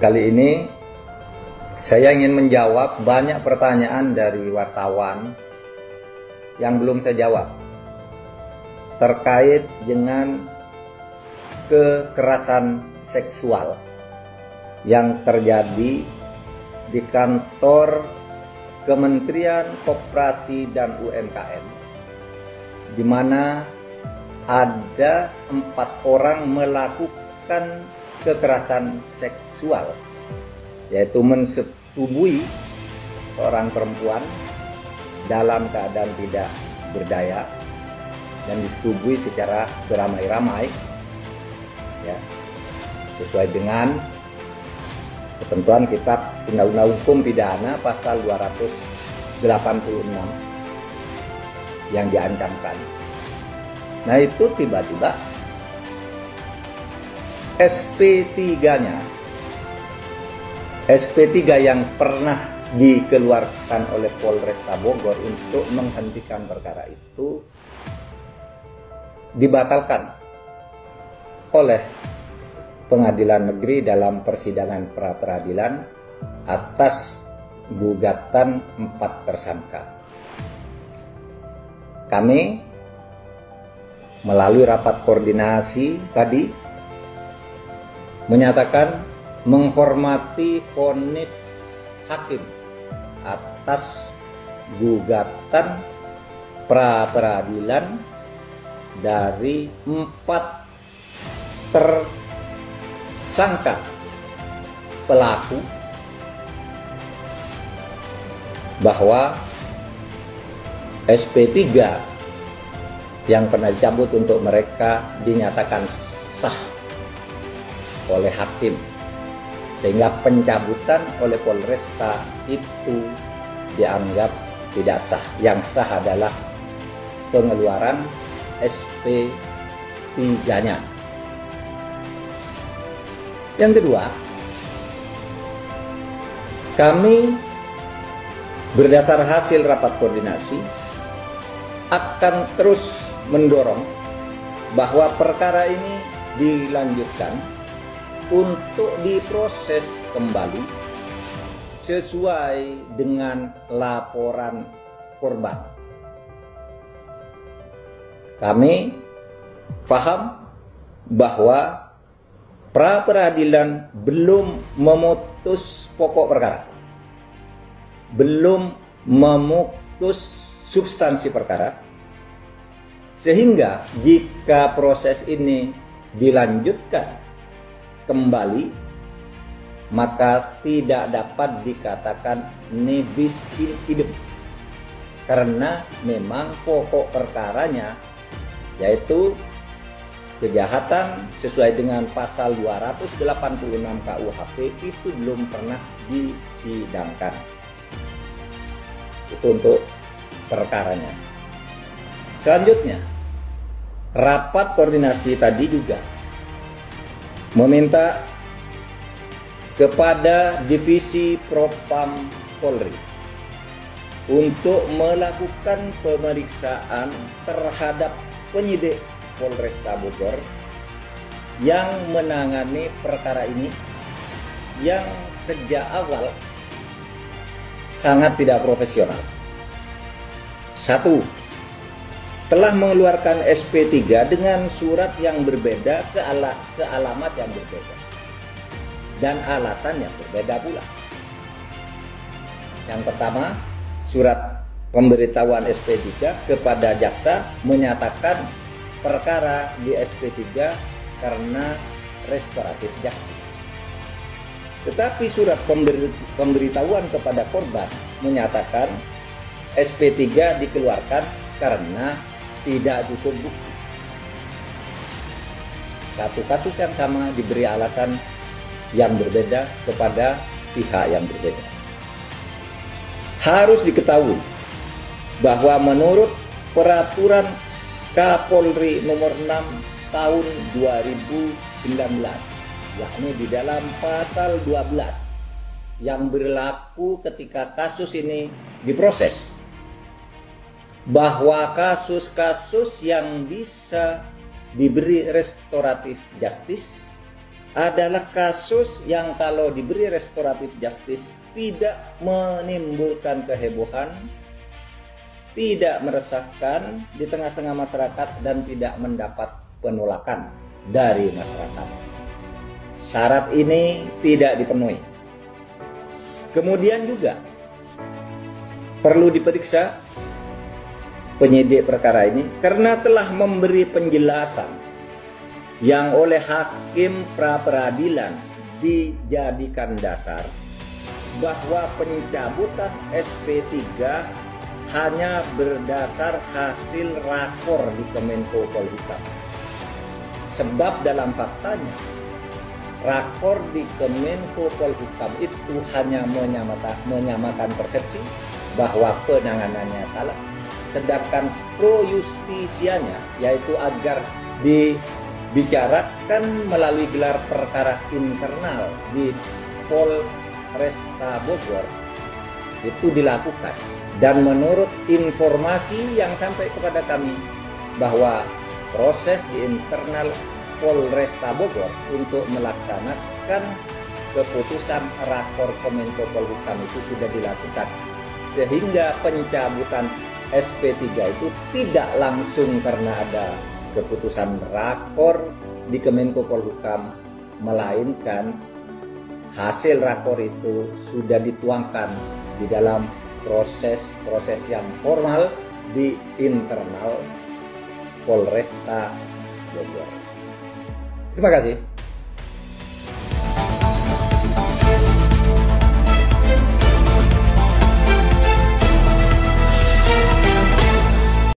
Kali ini saya ingin menjawab banyak pertanyaan dari wartawan yang belum saya jawab terkait dengan kekerasan seksual yang terjadi di kantor Kementerian Koperasi dan UMKM, di mana ada 4 orang melakukan kekerasan seksual, yaitu mensetubuhi seorang perempuan dalam keadaan tidak berdaya dan disetubui secara beramai-ramai, ya, sesuai dengan ketentuan Kitab Undang-Undang Hukum Pidana pasal 286 yang diancamkan. Nah, itu tiba-tiba SP3-nya, SP3 yang pernah dikeluarkan oleh Polresta Bogor untuk menghentikan perkara itu dibatalkan oleh Pengadilan Negeri dalam persidangan pra-peradilan atas gugatan 4 tersangka. Kami melalui rapat koordinasi tadi menyatakan menghormati vonis hakim atas gugatan pra-peradilan dari 4 tersangka pelaku, bahwa SP3 yang pernah dicabut untuk mereka dinyatakan sah oleh hakim, sehingga pencabutan oleh Polresta itu dianggap tidak sah. Yang sah adalah pengeluaran SP3-nya. Yang kedua, kami berdasar hasil rapat koordinasi akan terus mendorong bahwa perkara ini dilanjutkan untuk diproses kembali sesuai dengan laporan korban. Kami paham bahwa pra-peradilan belum memutus pokok perkara, belum memutus substansi perkara, sehingga jika proses ini dilanjutkan kembali, maka tidak dapat dikatakan nebis in idem, karena memang pokok perkaranya yaitu kejahatan sesuai dengan pasal 286 KUHP itu belum pernah disidangkan. Itu untuk perkaranya. Selanjutnya, rapat koordinasi tadi juga meminta kepada Divisi Propam Polri untuk melakukan pemeriksaan terhadap penyidik Polresta Bogor yang menangani perkara ini, yang sejak awal sangat tidak profesional. 1. Telah mengeluarkan SP3 dengan surat yang berbeda ke alamat yang berbeda dan alasan yang berbeda pula. Yang pertama, surat pemberitahuan SP3 kepada jaksa menyatakan perkara di SP3 karena restoratif justice. Tetapi surat pemberitahuan kepada korban menyatakan SP3 dikeluarkan karena tidak cukup bukti. Satu kasus yang sama diberi alasan yang berbeda kepada pihak yang berbeda. Harus diketahui bahwa menurut peraturan Kapolri nomor 6 tahun 2019, yakni di dalam pasal 12 yang berlaku ketika kasus ini diproses, bahwa kasus-kasus yang bisa diberi restoratif justice adalah kasus yang kalau diberi restoratif justice tidak menimbulkan kehebohan, tidak meresahkan di tengah-tengah masyarakat, dan tidak mendapat penolakan dari masyarakat. Syarat ini tidak dipenuhi. Kemudian juga perlu diperiksa penyidik perkara ini karena telah memberi penjelasan yang oleh hakim pra-peradilan dijadikan dasar bahwa pencabutan SP3 hanya berdasar hasil rakor di Kemenko Polhukam. Sebab dalam faktanya rakor di Kemenko Polhukam itu hanya menyamakan persepsi bahwa penanganannya salah, sedangkan pro justisianya, yaitu agar dibicarakan melalui gelar perkara internal di Polresta Bogor, itu dilakukan. Dan menurut informasi yang sampai kepada kami bahwa proses di internal Polresta Bogor untuk melaksanakan keputusan rakor Kemenko Polhukam itu sudah dilakukan, sehingga pencabutan SP3 itu tidak langsung karena ada keputusan rakor di Kemenko Polhukam, melainkan hasil rakor itu sudah dituangkan di dalam proses yang formal di internal Polresta Bogor. Terima kasih.